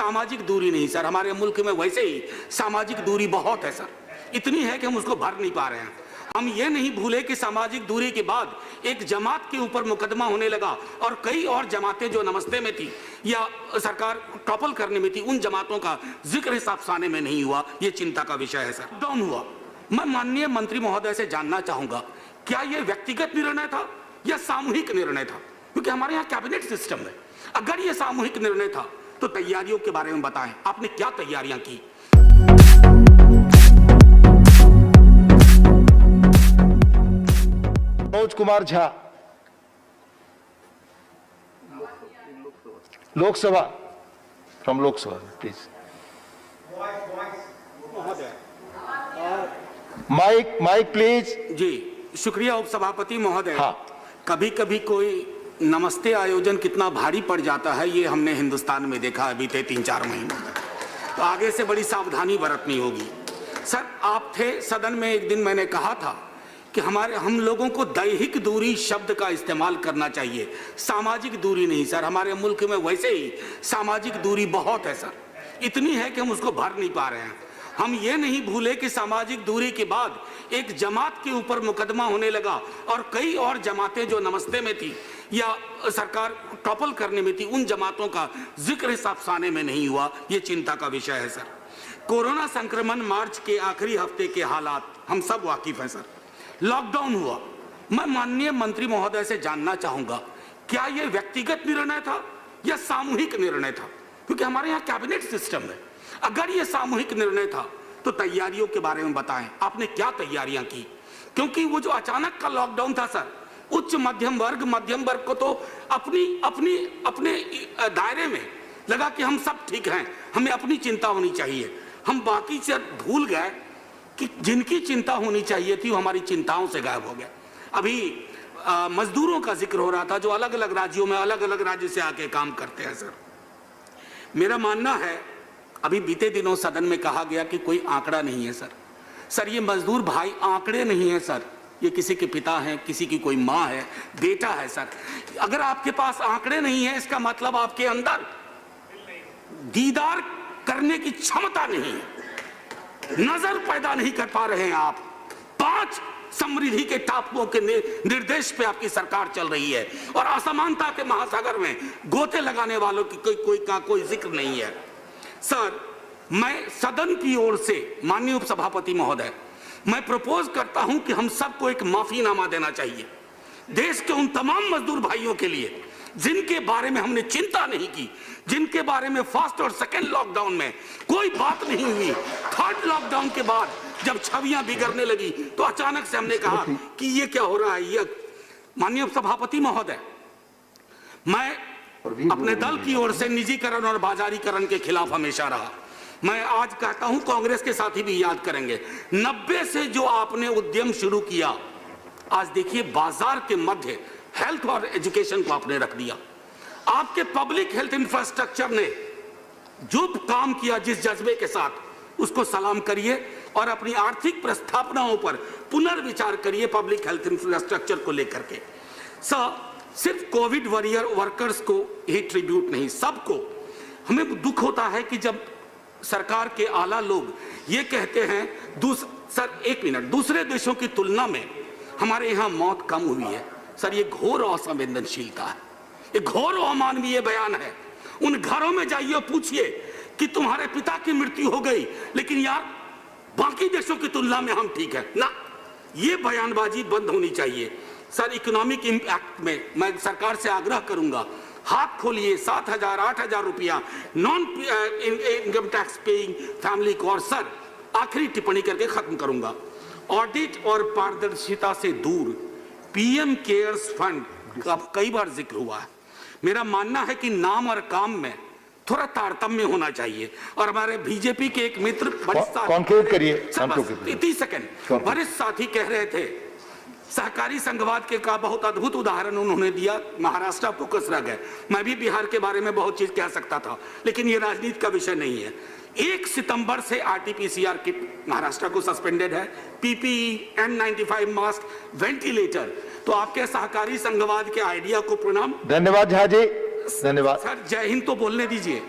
सामाजिक दूरी नहीं सर, हमारे मुल्क में वैसे ही सामाजिक दूरी बहुत है सर, इतनी है कि हम उसको भर नहीं पा रहे हैं। हम ये नहीं भूले कि सामाजिक दूरी के बाद एक जमात के ऊपर मुकदमा होने लगा और कई और जमातें जो नमस्ते में थी या सरकार टॉपल करने में थी, उन जमातों का जिक्र इस अफसाने में नहीं हुआ। ये चिंता का विषय है सर। डाउन हुआ। मैं माननीय मंत्री महोदय से जानना चाहूंगा, क्या यह व्यक्तिगत निर्णय था या सामूहिक निर्णय था? क्योंकि हमारे यहाँ कैबिनेट सिस्टम है। अगर यह सामूहिक निर्णय था तो तैयारियों के बारे में बताएं, आपने क्या तैयारियां की? Manoj Kumar Jha, Lok Sabha, from Lok Sabha please. Mike please. जी शुक्रिया उपसभापति महोदय। हाँ। कभी कभी कोई नमस्ते आयोजन कितना भारी पड़ जाता है ये हमने हिंदुस्तान में देखा है बीते 3-4 महीनों में, तो आगे से बड़ी सावधानी बरतनी होगी। सर आप थे सदन में, एक दिन मैंने कहा था कि हम लोगों को दैहिक दूरी शब्द का इस्तेमाल करना चाहिए, सामाजिक दूरी नहीं सर, हमारे मुल्क में वैसे ही सामाजिक दूरी बहुत है सर, इतनी है कि हम उसको भर नहीं पा रहे हैं। हम ये नहीं भूले कि सामाजिक दूरी के बाद एक जमात के ऊपर मुकदमा होने लगा और कई और जमातें जो नमस्ते में थी या सरकार टॉपल करने में थी, उन जमातों का जिक्र इस अफसाने में नहीं हुआ। ये चिंता का विषय है सर। कोरोना संक्रमण मार्च के आखिरी हफ्ते के हालात हम सब वाकिफ हैं सर। लॉकडाउन हुआ। मैं माननीय मंत्री महोदय से जानना चाहूंगा, क्या यह व्यक्तिगत निर्णय था या सामूहिक निर्णय था? क्योंकि हमारे यहाँ कैबिनेट सिस्टम है। अगर यह सामूहिक निर्णय था तो तैयारियों के बारे में बताएं, आपने क्या तैयारियां की? क्योंकि वो जो अचानक का लॉकडाउन था सर, उच्च मध्यम वर्ग को तो अपने दायरे में लगा कि हम सब ठीक हैं, हमें अपनी चिंता होनी चाहिए। हम बाकी से भूल गए कि जिनकी चिंता होनी चाहिए थी वो हमारी चिंताओं से गायब हो गए। अभी मजदूरों का जिक्र हो रहा था जो अलग अलग राज्यों में अलग अलग राज्य से आके काम करते हैं सर। मेरा मानना है, अभी बीते दिनों सदन में कहा गया कि कोई आंकड़ा नहीं है सर। सर ये मजदूर भाई आंकड़े नहीं है सर, ये किसी के पिता हैं, किसी की कोई माँ है, बेटा है सर। अगर आपके पास आंकड़े नहीं है इसका मतलब आपके अंदर दीदार करने की क्षमता नहीं है, नजर पैदा नहीं कर पा रहे हैं आप। 5 समृद्धि के टापुओं के निर्देश पे आपकी सरकार चल रही है और असमानता के महासागर में गोते लगाने वालों की कोई जिक्र नहीं है सर। मैं सदन की ओर से माननीय उपसभापति महोदय, मैं प्रपोज करता हूं कि हम सबको एक माफीनामा देना चाहिए देश के उन तमाम मजदूर भाइयों के लिए जिनके बारे में हमने चिंता नहीं की, जिनके बारे में फर्स्ट और सेकेंड लॉकडाउन में कोई बात नहीं हुई। थर्ड लॉकडाउन के बाद जब छवियां बिगड़ने लगी तो अचानक से हमने कहा कि ये क्या हो रहा है। ये माननीय उपसभापति महोदय, मैं अपने दल की ओर से निजीकरण और बाजारीकरण के खिलाफ हमेशा रहा। मैं आज कहता हूं, कांग्रेस के साथी भी याद करेंगे, 90 से जो आपने उद्यम शुरू किया, आज देखिए बाजार के मध्य हेल्थ और एजुकेशन को आपने रख दिया। आपके पब्लिक हेल्थ इंफ्रास्ट्रक्चर ने जो काम किया जिस जज्बे के साथ, उसको सलाम करिए और अपनी आर्थिक प्रस्तावनाओं पर पुनर्विचार करिए पब्लिक हेल्थ इंफ्रास्ट्रक्चर को लेकर के। सिर्फ कोविड वॉरियर वर्कर्स को ही ट्रिब्यूट नहीं, सबको। हमें दुख होता है कि जब सरकार के आला लोग ये कहते हैं सर एक मिनट, दूसरे देशों की तुलना में हमारे यहाँ मौत कम हुई है। सर ये घोर असंवेदनशीलता है, ये घोर अमानवीय बयान है। उन घरों में जाइए और पूछिए कि तुम्हारे पिता की मृत्यु हो गई लेकिन यार बाकी देशों की तुलना में हम ठीक है ना। ये बयानबाजी बंद होनी चाहिए सर। इकोनॉमिक इंपैक्ट में मैं सरकार से आग्रह करूंगा, हाथ खोलिए 7,000-8,000 रुपया non income tax paying family को। और सर आखिरी टिप्पणी करके खत्म करूंगा, ऑडिट और पारदर्शिता से दूर पीएम केयर्स फंड का कई बार जिक्र हुआ है। मेरा मानना है कि नाम और काम में थोड़ा तारतम्य होना चाहिए। और हमारे बीजेपी के एक मित्र वरिष्ठ साथी कह रहे थे, सहकारी संघवाद के का बहुत अद्भुत उदाहरण उन्होंने दिया, महाराष्ट्र फोकस रह गए। मैं भी बिहार के बारे में बहुत चीज कह सकता था लेकिन ये राजनीति का विषय नहीं है। 1 सितंबर से आरटीपीसीआर किट महाराष्ट्र को सस्पेंडेड है, पीपीई, N95 मास्क, वेंटिलेटर। तो आपके सहकारी संघवाद के आइडिया को प्रणाम। धन्यवाद झा जी, धन्यवाद सर। जय हिंद तो बोलने दीजिए।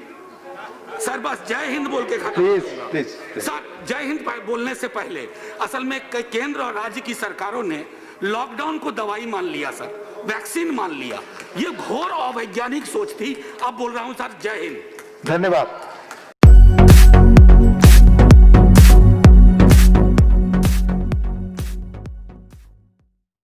सर बस जय हिंद बोल के खत्म प्लीज करूंगा। प्लीज सर जय हिंद बोलने से पहले असल में केंद्र और राज्य की सरकारों ने लॉकडाउन को दवाई मान लिया सर, वैक्सीन मान लिया। ये घोर अवैज्ञानिक सोच थी। अब बोल रहा हूं सर जय हिंद। धन्यवाद।